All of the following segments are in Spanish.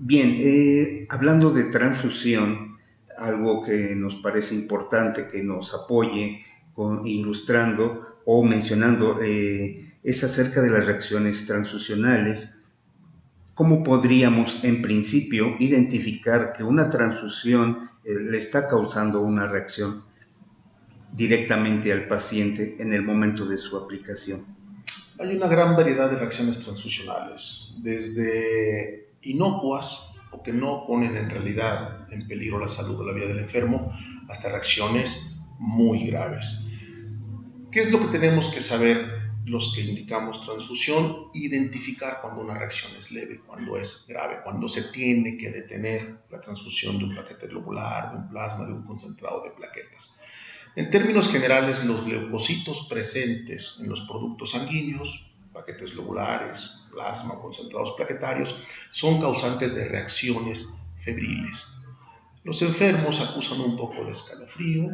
Bien, hablando de transfusión, algo que nos parece importante que nos apoye ilustrando o mencionando es acerca de las reacciones transfusionales. ¿Cómo podríamos, en principio, identificar que una transfusión le está causando una reacción directamente al paciente en el momento de su aplicación? Hay una gran variedad de reacciones transfusionales, desde inocuas o que no ponen en realidad en peligro la salud o la vida del enfermo, hasta reacciones muy graves. ¿Qué es lo que tenemos que saber los que indicamos transfusión? Identificar cuando una reacción es leve, cuando es grave, cuando se tiene que detener la transfusión de un plaquete globular, de un plasma, de un concentrado de plaquetas. En términos generales, los leucocitos presentes en los productos sanguíneos, paquetes globulares, plasma, concentrados plaquetarios, son causantes de reacciones febriles. Los enfermos acusan un poco de escalofrío,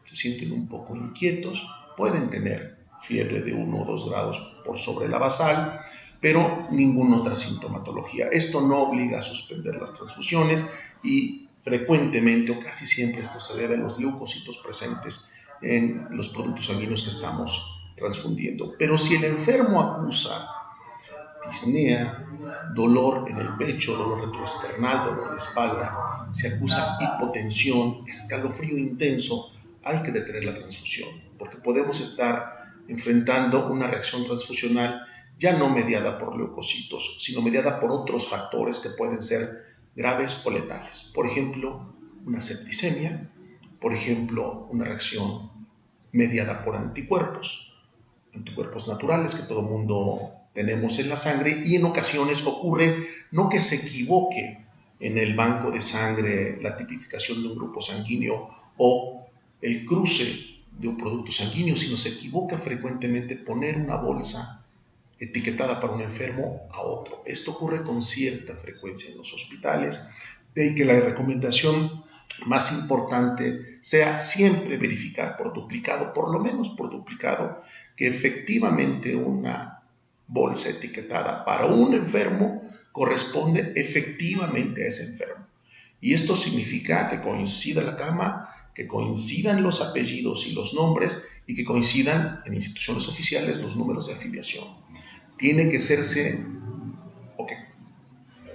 se sienten un poco inquietos, pueden tener fiebre de 1 o 2 grados por sobre la basal, pero ninguna otra sintomatología. Esto no obliga a suspender las transfusiones y frecuentemente o casi siempre esto se debe a los leucocitos presentes en los productos sanguíneos que estamos transfundiendo. Pero si el enfermo acusa disnea, dolor en el pecho, dolor retroesternal, dolor de espalda, se acusa hipotensión, escalofrío intenso, hay que detener la transfusión, porque podemos estar enfrentando una reacción transfusional ya no mediada por leucocitos, sino mediada por otros factores que pueden ser graves o letales. Por ejemplo, una septicemia, por ejemplo, una reacción mediada por anticuerpos naturales que todo el mundo tenemos en la sangre, y en ocasiones ocurre no que se equivoque en el banco de sangre la tipificación de un grupo sanguíneo o el cruce de un producto sanguíneo, sino se equivoca frecuentemente poner una bolsa etiquetada para un enfermo a otro. Esto ocurre con cierta frecuencia en los hospitales, de ahí que la recomendación más importante sea siempre verificar por duplicado, por lo menos por duplicado, que efectivamente una bolsa etiquetada para un enfermo corresponde efectivamente a ese enfermo. Y esto significa que coincida la cama, que coincidan los apellidos y los nombres y que coincidan en instituciones oficiales los números de afiliación. Tiene que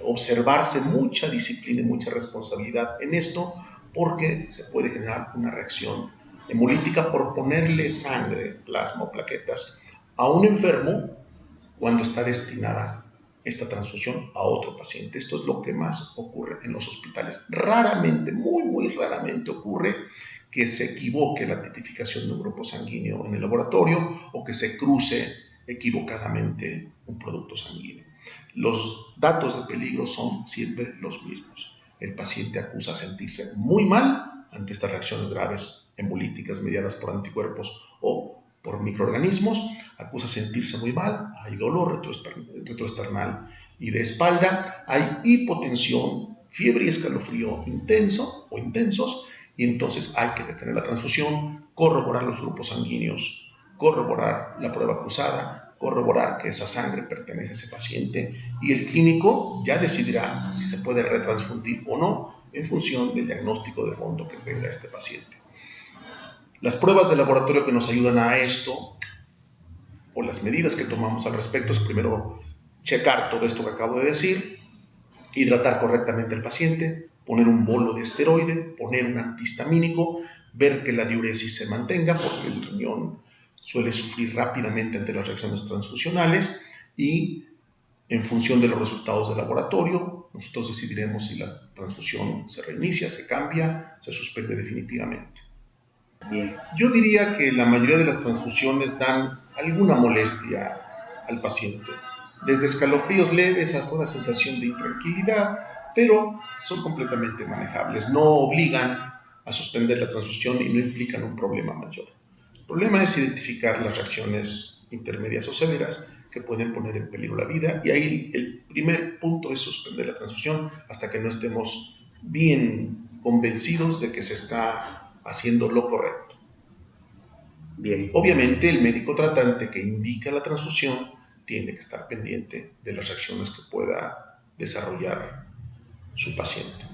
observarse mucha disciplina y mucha responsabilidad en esto, porque se puede generar una reacción hemolítica por ponerle sangre, plasma o plaquetas a un enfermo cuando está destinada esta transfusión a otro paciente. Esto es lo que más ocurre en los hospitales. Raramente, muy raramente ocurre que se equivoque la tipificación de un grupo sanguíneo en el laboratorio o que se cruce equivocadamente un producto sanguíneo. Los datos de peligro son siempre los mismos. El paciente acusa sentirse muy mal ante estas reacciones graves hemolíticas mediadas por anticuerpos o por microorganismos, acusa sentirse muy mal, hay dolor retroesternal y de espalda, hay hipotensión, fiebre y escalofrío intenso o intensos, y entonces hay que detener la transfusión, corroborar los grupos sanguíneos, corroborar la prueba cruzada, corroborar que esa sangre pertenece a ese paciente, y el clínico ya decidirá si se puede retransfundir o no en función del diagnóstico de fondo que tenga este paciente. Las pruebas de laboratorio que nos ayudan a esto, o las medidas que tomamos al respecto, es primero checar todo esto que acabo de decir, hidratar correctamente al paciente, poner un bolo de esteroide, poner un antihistamínico, ver que la diuresis se mantenga, porque el riñón suele sufrir rápidamente ante las reacciones transfusionales, y en función de los resultados del laboratorio, nosotros decidiremos si la transfusión se reinicia, se cambia, se suspende definitivamente. Bien. Yo diría que la mayoría de las transfusiones dan alguna molestia al paciente, desde escalofríos leves hasta una sensación de intranquilidad, pero son completamente manejables, no obligan a suspender la transfusión y no implican un problema mayor. El problema es identificar las reacciones intermedias o severas que pueden poner en peligro la vida, y ahí el primer punto es suspender la transfusión hasta que no estemos bien convencidos de que se está haciendo lo correcto. Bien. Obviamente el médico tratante que indica la transfusión tiene que estar pendiente de las reacciones que pueda desarrollar su paciente.